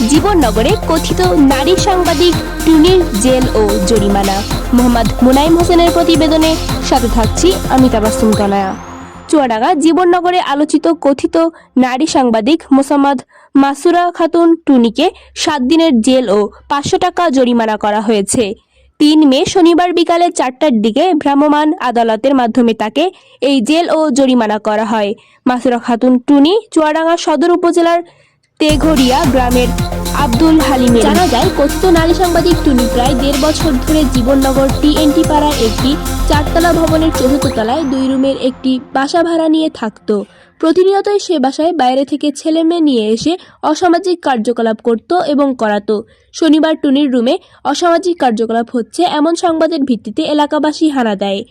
জীবননগরে কথিত নারী সাংবাদিক টুনির জেল ও জরিমানা। মোহাম্মদ মুনাইম হোসেনের প্রতিবেদনে সাথে থাকছি আমি তাবাসসুম তনয়া। চুয়াডাঙ্গা জীবননগরে আলোচিত কথিত নারী সাংবাদিক মোসাম্মদ মাসুরা খাতুন টুনিকে 7 দিনের জেল ও 500 টাকা জরিমানা করা হয়েছে। 3 মে শনিবার বিকালে 4টার দিকে ভ্রাম্যমাণ আদালতের মাধ্যমে তাকে এই জেল ও জরিমানা করা হয়। মাসুরা খাতুন টুনি চুয়াডাঙ্গা সদর উপজেলার তেঘরিয়া গ্রামের আব্দুল হালিমের। জানা যায়, কথিত নারী সাংবাদিক টুনি প্রায় 1.5 বছর ধরে জীবননগর টিএনটি পাড়ার একটি 4তলা ভবনের 4th তলায় 2 রুমের একটি বাসা ভাড়া নিয়ে থাকত। প্রতিনিয়তই সে বাসায় বাইরে থেকে ছেলে মেয়ে নিয়ে এসে অসামাজিক কার্যকলাপ করত এবং করাতো। শনিবার টুনির রুমে অসামাজিক কার্যকলাপ হচ্ছে এমন সংবাদের ভিত্তিতে এলাকাবাসী হানা দেয়।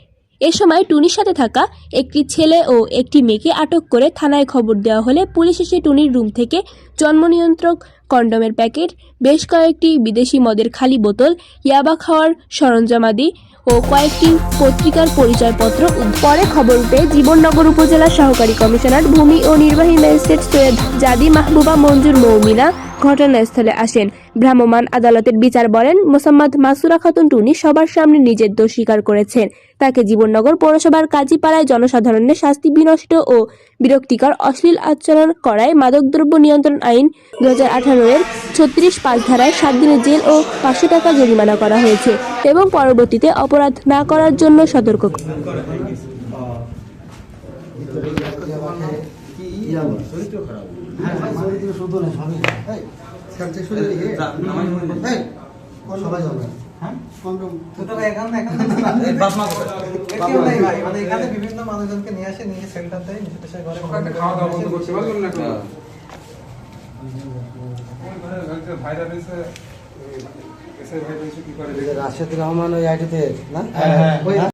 এ সময় টুনির সাথে থাকা একটি ছেলে ও একটি মেয়েকে আটক করে থানায় খবর দেওয়া হলে পুলিশ এসে টুনির রুম থেকে জন্ম নিয়ন্ত্রক, কন্ডোমের প্যাকেট, বেশ কয়েকটি বিদেশি মদের খালি বোতল, ইয়াবা খাওয়ার সরঞ্জামাদি ও কয়েকটি পত্রিকার পরিচয়পত্র। পরে খবর পেয়ে জীবননগর উপজেলা সহকারী কমিশনার ভূমি ও নির্বাহী ম্যাজিস্ট্রেট সৈয়দ জাদি মাহবুবা মঞ্জুর মৌমিনা ঘটনাস্থলে আসেন। ভ্রাম্যমাণ আদালতের বিচার বলেন, মোসাম্মদ মাসুরা খাতুন টুনি সবার সামনে নিজের দোষ স্বীকার করেছেন। তাকে জীবননগর পৌরসভার কাজীপাড়ায় জনসাধারণের শাস্তি বিনষ্ট ও বিরক্তিকর অশ্লীল আচরণ করায় মাদকদ্রব্য নিয়ন্ত্রণ আইন 2018 এর 36(5) ধারায় 7 দিনের জেল ও 500 টাকা জরিমানা করা হয়েছে এবং পরবর্তীতে অপরাধ না করার জন্য সতর্ক বিভিন্ন মানুষজনকে নিয়ে আসে, নিয়ে সেন্টার দেয়, রাশেদ রহমান ওই আইডিতে না